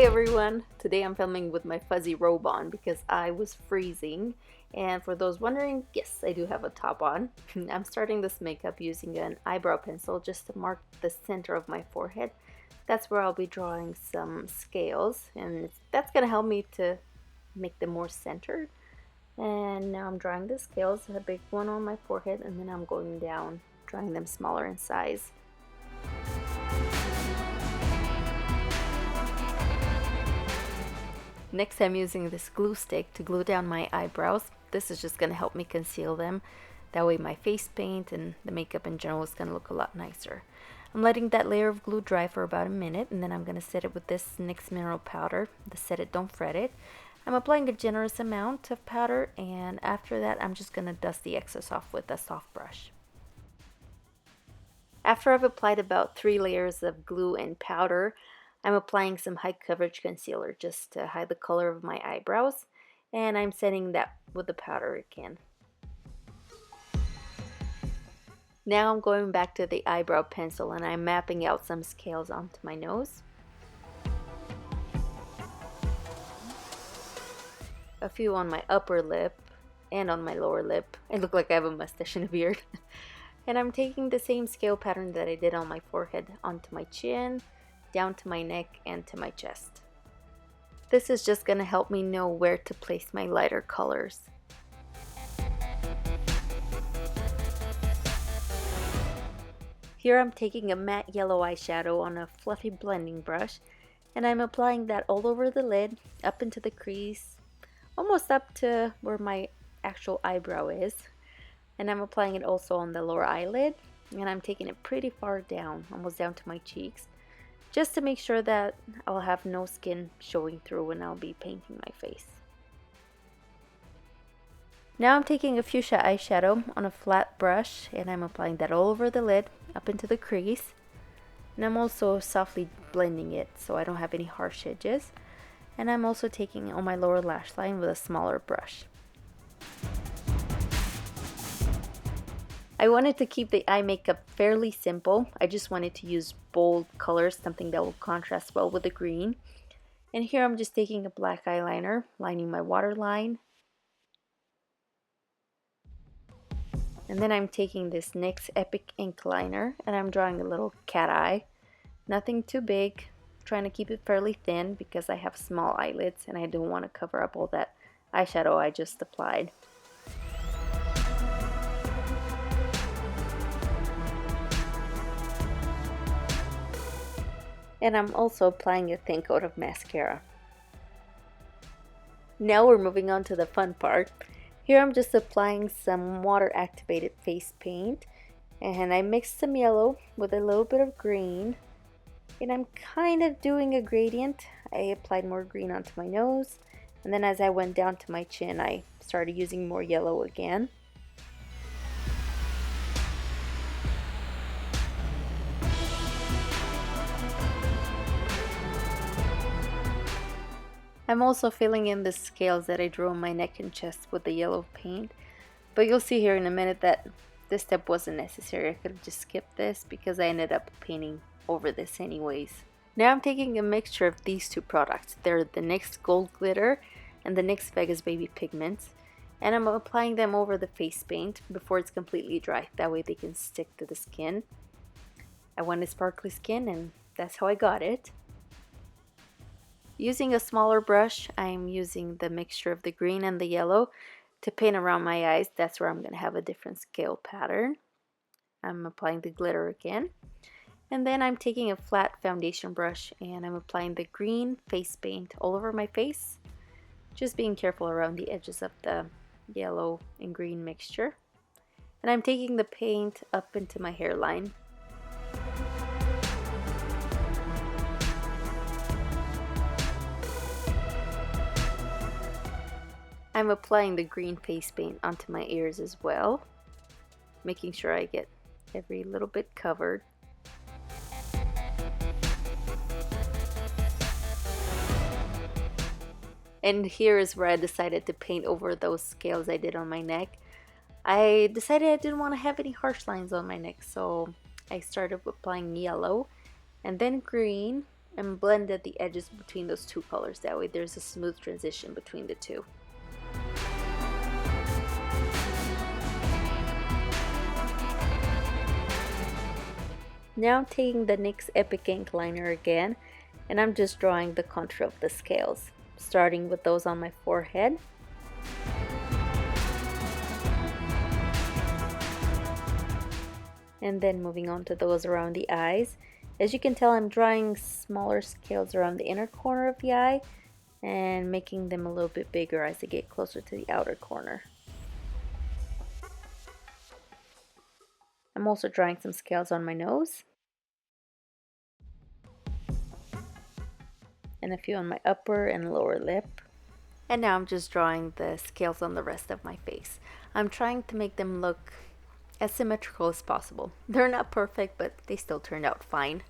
everyone! Today I'm filming with my fuzzy robe on because I was freezing. And for those wondering, yes, I do have a top on. I'm starting this makeup using an eyebrow pencil just to mark the center of my forehead. That's where I'll be drawing some scales, and that's gonna help me to make them more centered. And now I'm drawing the scales, a big one on my forehead, and then I'm going down, drawing them smaller in size. Next, I'm using this glue stick to glue down my eyebrows. This is just going to help me conceal them. That way my face paint and the makeup in general is going to look a lot nicer. I'm letting that layer of glue dry for about a minute, and then I'm going to set it with this NYX mineral powder, the Set It Don't Fret It. I'm applying a generous amount of powder, and after that I'm just going to dust the excess off with a soft brush. After I've applied about 3 layers of glue and powder, I'm applying some high coverage concealer just to hide the color of my eyebrows, and I'm setting that with the powder again. Now I'm going back to the eyebrow pencil and I'm mapping out some scales onto my nose. A few on my upper lip and on my lower lip. I look like I have a mustache and a beard. And I'm taking the same scale pattern that I did on my forehead onto my chin, down to my neck, and to my chest. This is just going to help me know where to place my lighter colors. Here I'm taking a matte yellow eyeshadow on a fluffy blending brush, and I'm applying that all over the lid, up into the crease, almost up to where my actual eyebrow is. And I'm applying it also on the lower eyelid, and I'm taking it pretty far down, almost down to my cheeks, just to make sure that I'll have no skin showing through when I'll be painting my face. Now I'm taking a fuchsia eyeshadow on a flat brush, and I'm applying that all over the lid, up into the crease. And I'm also softly blending it so I don't have any harsh edges. And I'm also taking it on my lower lash line with a smaller brush. I wanted to keep the eye makeup fairly simple. I just wanted to use bold colors, something that will contrast well with the green. And here I'm just taking a black eyeliner, lining my waterline. And then I'm taking this NYX Epic Ink Liner and I'm drawing a little cat eye. Nothing too big, trying to keep it fairly thin because I have small eyelids and I don't want to cover up all that eyeshadow I just applied. And I'm also applying a thin coat of mascara. Now we're moving on to the fun part. Here I'm just applying some water activated face paint, and I mixed some yellow with a little bit of green, and I'm kind of doing a gradient. I applied more green onto my nose, and then as I went down to my chin I started using more yellow again. I'm also filling in the scales that I drew on my neck and chest with the yellow paint, but you'll see here in a minute that this step wasn't necessary. I could have just skipped this because I ended up painting over this anyways. Now I'm taking a mixture of these two products. They're the NYX Gold Glitter and the NYX Vegas Baby Pigments, and I'm applying them over the face paint before it's completely dry. That way they can stick to the skin. I wanted sparkly skin and that's how I got it. Using a smaller brush, I'm using the mixture of the green and the yellow to paint around my eyes. That's where I'm going to have a different scale pattern. I'm applying the glitter again. And then I'm taking a flat foundation brush and I'm applying the green face paint all over my face. Just being careful around the edges of the yellow and green mixture. And I'm taking the paint up into my hairline. I'm applying the green face paint onto my ears as well, making sure I get every little bit covered. And here is where I decided to paint over those scales I did on my neck. I decided I didn't want to have any harsh lines on my neck, so I started applying yellow and then green and blended the edges between those two colors. That way there's a smooth transition between the two. Now I'm taking the NYX Epic Ink liner again, and I'm just drawing the contour of the scales, starting with those on my forehead. And then moving on to those around the eyes. As you can tell, I'm drawing smaller scales around the inner corner of the eye and making them a little bit bigger as I get closer to the outer corner. I'm also drawing some scales on my nose and a few on my upper and lower lip. And now I'm just drawing the scales on the rest of my face. I'm trying to make them look as symmetrical as possible. They're not perfect, but they still turned out fine.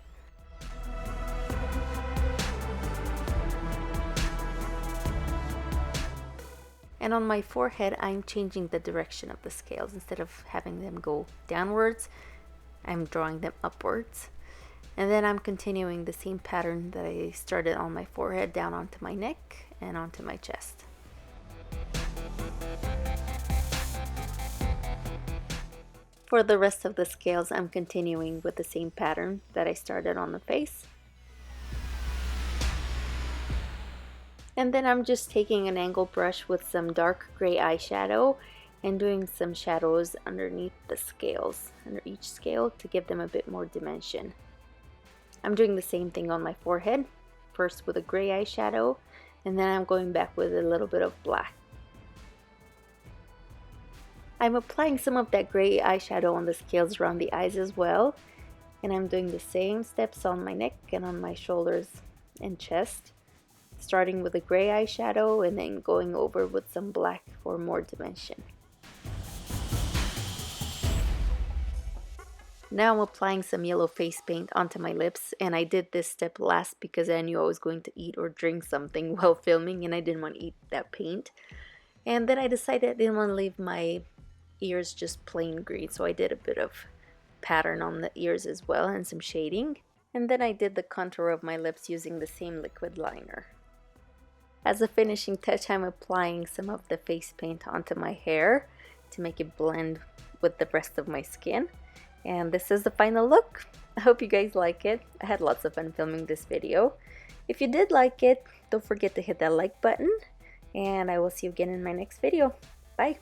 And on my forehead, I'm changing the direction of the scales. Instead of having them go downwards, I'm drawing them upwards. And then I'm continuing the same pattern that I started on my forehead down onto my neck and onto my chest. For the rest of the scales, I'm continuing with the same pattern that I started on the face. And then I'm just taking an angle brush with some dark gray eyeshadow and doing some shadows underneath the scales, under each scale, to give them a bit more dimension. I'm doing the same thing on my forehead, first with a gray eyeshadow, and then I'm going back with a little bit of black. I'm applying some of that gray eyeshadow on the scales around the eyes as well, and I'm doing the same steps on my neck and on my shoulders and chest, starting with a gray eyeshadow and then going over with some black for more dimension. Now I'm applying some yellow face paint onto my lips, and I did this step last because I knew I was going to eat or drink something while filming and I didn't want to eat that paint. And then I decided I didn't want to leave my ears just plain green, so I did a bit of pattern on the ears as well and some shading. And then I did the contour of my lips using the same liquid liner. As a finishing touch, I'm applying some of the face paint onto my hair to make it blend with the rest of my skin. And this is the final look. I hope you guys like it. I had lots of fun filming this video. If you did like it, don't forget to hit that like button, and I will see you again in my next video. Bye!